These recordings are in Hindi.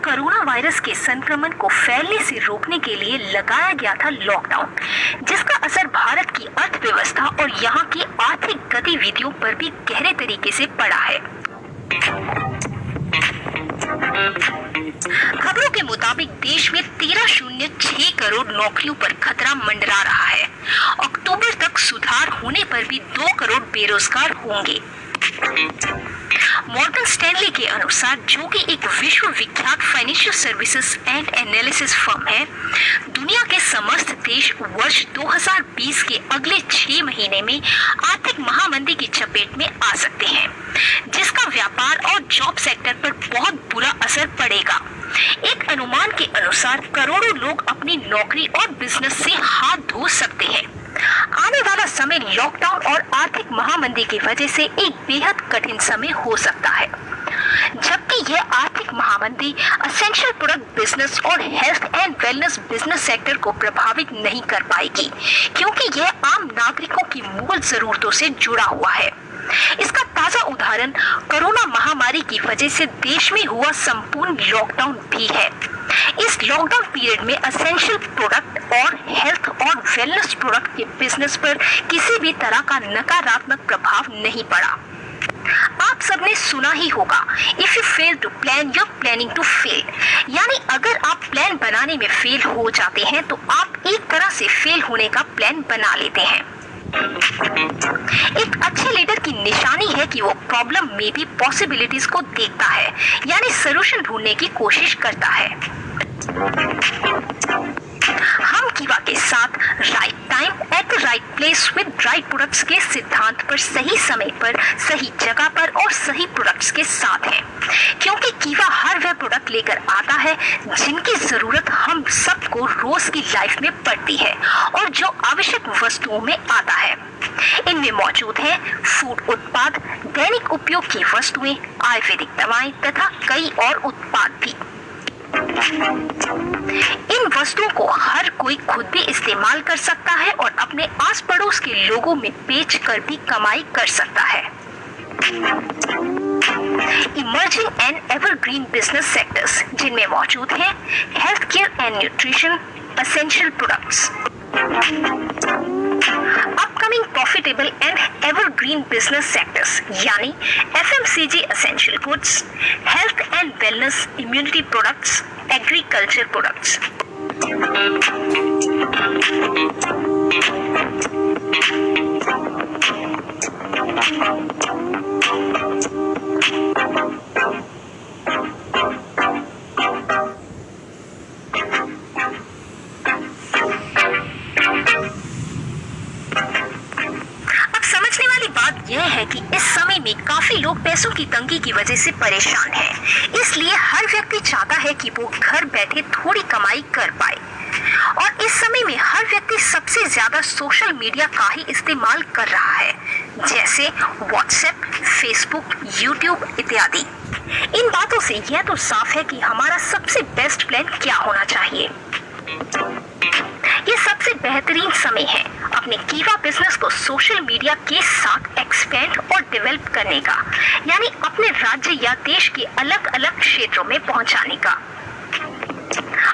कोरोना वायरस के संक्रमण को फैलने से रोकने के लिए लगाया गया था लॉकडाउन, जिसका असर भारत की अर्थव्यवस्था और यहाँ की आर्थिक गतिविधियों पर भी गहरे तरीके से पड़ा है। खबरों के मुताबिक देश में 13.06 करोड़ नौकरियों पर खतरा मंडरा रहा है। अक्टूबर तक सुधार होने पर भी 2 करोड़ बेरोजगार होंगे। मॉर्गन स्टैनली के अनुसार, जो कि एक विश्व विख्यात financial services and analysis firm है, दुनिया के समस्त देश वर्ष 2020 के अगले 6 महीने में आर्थिक महामंदी की चपेट में आ सकते हैं, जिसका व्यापार और जॉब सेक्टर पर बहुत बुरा असर पड़ेगा। एक अनुमान के अनुसार करोड़ों लोग अपनी नौकरी और बिजनेस से हाथ धो सकते हैं। आने वाला समय लॉकडाउन और आर्थिक महामंदी की वजह से एक बेहद कठिन समय हो सकता है, जबकि यह आर्थिक महामंदी एसेंशियल प्रोडक्ट बिजनेस और health and wellness business sector को प्रभावित नहीं कर पाएगी, क्योंकि यह आम नागरिकों की मूल जरूरतों से जुड़ा हुआ है। इसका ताजा उदाहरण कोरोना महामारी की वजह से देश में हुआ संपूर्ण लॉकडाउन भी है। इस लॉकडाउन पीरियड में एसेंशियल प्रोडक्ट और हेल्थ और वेलनेस प्रोडक्ट के बिजनेस पर किसी भी तरह का नकारात्मक प्रभाव नहीं पड़ा। आप सबने सुना ही होगा, if you fail to plan you are planning to fail, यानी अगर आप प्लान बनाने में फेल हो जाते हैं तो आप एक तरह से फेल होने का प्लान बना लेते हैं। एक अच्छे लीडर की निशानी है कि वो प्रॉब्लम में भी पॉसिबिलिटीज को देखता है, यानी सॉल्यूशन ढूंढने की कोशिश करता है। हम कीवा के साथ right time at the right place with right products के सिद्धांत पर सही समय पर सही जगह पर और सही प्रोडक्ट्स के साथ हैं, क्योंकि कीवा हर वह प्रोडक्ट लेकर आता है जिनकी जरूरत हम सबको रोज की लाइफ में पड़ती है और जो आवश्यक वस्तुओं में आता है। इनमें मौजूद है फूड उत्पाद, दैनिक उपयोग की वस्तुएं, आयुर्वेदिक दवाएं तथा कई और उत्पाद भी। इन वस्तुओं को हर कोई खुद भी इस्तेमाल कर सकता है और अपने आस पड़ोस के लोगों में बेच कर भी कमाई कर सकता है। Emerging and evergreen business sectors, जिनमें मौजूद हैं health care and nutrition, essential products. Upcoming profitable and evergreen business sectors, यानी FMCG essential goods, health and wellness, immunity products, agriculture products. यह है कि इस समय में काफी लोग पैसों की तंगी की वजह से परेशान हैं। इसलिए हर व्यक्ति चाहता है कि वो घर बैठे थोड़ी कमाई कर पाए, और इस समय में हर व्यक्ति सबसे ज्यादा सोशल मीडिया का ही इस्तेमाल कर रहा है, जैसे व्हाट्सएप, फेसबुक, यूट्यूब इत्यादि। इन बातों से यह तो साफ है कि हमारा सबसे बेस्ट प्लान क्या होना चाहिए। ये सबसे बेहतरीन समय है अपने कीवा बिजनेस को सोशल मीडिया के साथ एक्सपेंड और डेवलप करने का, यानी अपने राज्य या देश के अलग अलग क्षेत्रों में पहुंचाने का।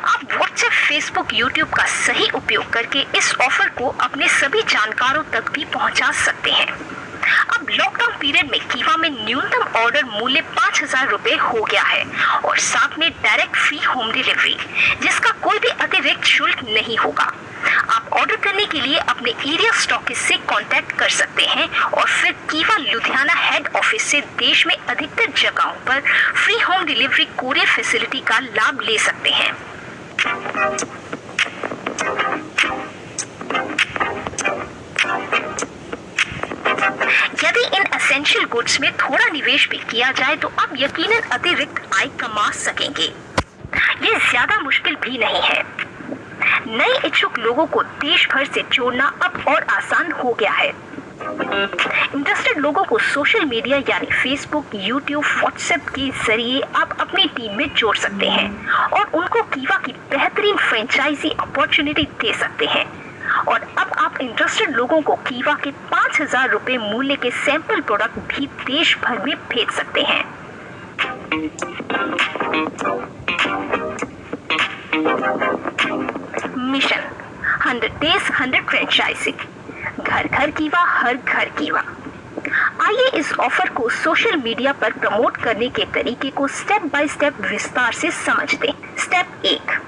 आप व्हाट्सएप, फेसबुक, यूट्यूब का सही उपयोग करके इस ऑफर को अपने सभी जानकारों तक भी पहुंचा सकते हैं। अब लॉकडाउन पीरियड में कीवा में न्यूनतम ऑर्डर मूल्य 5,000 रुपए हो गया है और साथ में डायरेक्ट फ्री होम डिलीवरी, जिसका कोई भी अतिरिक्त शुल्क नहीं होगा। आप ऑर्डर करने के लिए अपने एरिया स्टॉकिस्ट से कांटेक्ट कर सकते हैं और फिर कीवा लुधियाना हेड ऑफिस से देश में अधिकतर जगहों पर free home delivery courier facility का लाभ ले सकते हैं। यदि इन एसेंशियल गुड्स में थोड़ा निवेश भी किया जाए तो आप यकीनन अतिरिक्त आय कमा सकेंगे। ये ज्यादा मुश्किल भी नहीं है। नए इच्छुक लोगों को देश भर से जोड़ना अब और आसान हो गया है। इंटरेस्टेड लोगों को सोशल मीडिया यानी फेसबुक, यूट्यूब, व्हाट्सएप के जरिए आप अपनी टीम में जोड़ सकते हैं और उनको कीवा की बेहतरीन फ्रेंचाइजी अपॉर्चुनिटी दे सकते हैं। और अब आप इंटरेस्टेड लोगों को कीवा के 5,000 रुपए मूल्य के सैंपल प्रोडक्ट भी देश भर में भेज सकते हैं। मिशन 100 डेज 100 फ्रेंचाइजी, घर घर कीवा, हर घर कीवा। आइए इस ऑफर को सोशल मीडिया पर प्रमोट करने के तरीके को स्टेप बाय स्टेप विस्तार से समझते हैं। स्टेप 1,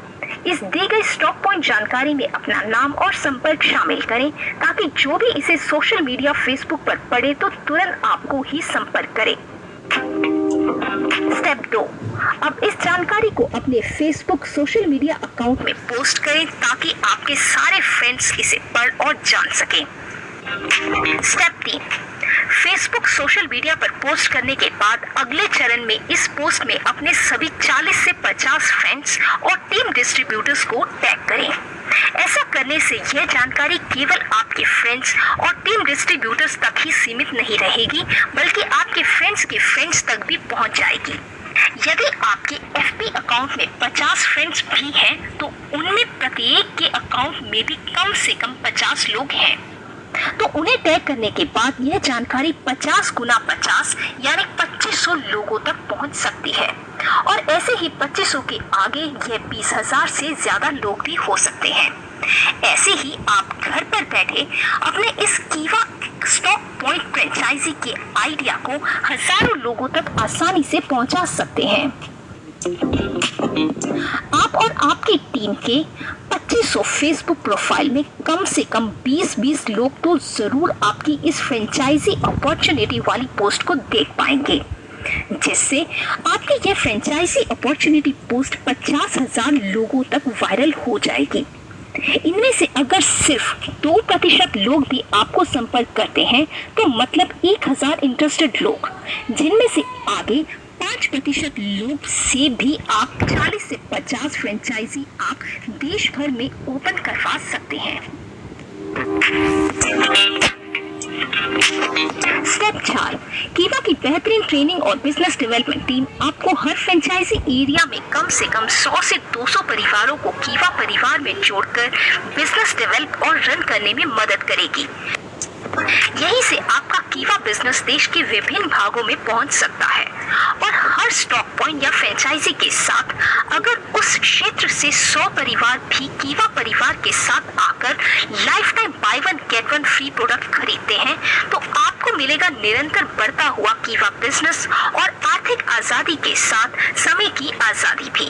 इस दी गई स्टॉक पॉइंट जानकारी में अपना नाम और संपर्क शामिल करें ताकि जो भी इसे सोशल मीडिया फेसबुक पर पढ़े तो तुरंत आपको ही संपर्क करे। स्टेप 2, अब इस जानकारी को अपने फेसबुक सोशल मीडिया अकाउंट में पोस्ट करें ताकि आपके सारे फ्रेंड्स इसे पढ़ और जान सकें। स्टेप 3, फेसबुक सोशल मीडिया पर पोस्ट करने के बाद अगले चरण में इस पोस्ट में अपने सभी 40 से 50 फ्रेंड्स और टीम डिस्ट्रीब्यूटर्स को टैग करें। ऐसा करने से यह जानकारी केवल आपके फ्रेंड्स और टीम डिस्ट्रीब्यूटर्स तक ही सीमित नहीं रहेगी बल्कि आपके फ्रेंड्स के फ्रेंड्स तक भी पहुंच जाएगी। यदि आपके एफबी अकाउंट में 50 फ्रेंड्स भी हैं तो उनमें प्रत्येक के अकाउंट में भी कम से कम 50 लोग हैं, तो उन्हें टैग करने के बाद यह जानकारी 50 गुना 50 यानी 2500 लोगों तक पहुंच सकती है। और ऐसे ही 2500 के आगे यह 20,000 से ज्यादा लोग भी हो सकते हैं। ऐसे ही आप घर पर बैठे अपने इस कीवा स्टॉक पॉइंट फ्रेंचाइजी के आइडिया को हजारों लोगों तक आसानी से पहुंचा सकते हैं। आप और आपकी टीम के 2500 फेसबुक प्रोफाइल में कम से कम 20-20 लोग तो जरूर आपकी इस फ्रेंचाइजी अपॉर्चुनिटी वाली पोस्ट को देख पाएंगे, जिससे आपकी यह फ्रेंचाइजी अपॉर्चुनिटी पोस्ट 50,000 लोगों तक वायरल हो जाएगी। इनमें से अगर सिर्फ 2% लोग भी आपको संपर्क करते हैं तो मतलब 1000 इंटरेस्टेड लोग, जिनमें से आगे 5% लोग से भी आप 40 से 50 फ्रेंचाइजी आप देश भर में ओपन करवा सकते हैं। स्टेप 4, कीवा की बेहतरीन ट्रेनिंग और बिजनेस डेवलपमेंट टीम आपको हर फ्रेंचाइजी एरिया में कम से कम 100 से 200 परिवारों को कीवा परिवार में जोड़कर बिजनेस डेवलप और रन करने में मदद करेगी। यही से आपका कीवा बिजनेस देश के विभिन्न भागों में पहुंच सकता है। और हर स्टॉक पॉइंट या फ्रेंचाइजी के साथ अगर उस क्षेत्र से 100 परिवार भी कीवा परिवार के साथ आकर life time by one get one free product खरीदते हैं तो आपको मिलेगा निरंतर बढ़ता हुआ कीवा बिजनेस और आर्थिक आजादी के साथ समय की आजादी भी।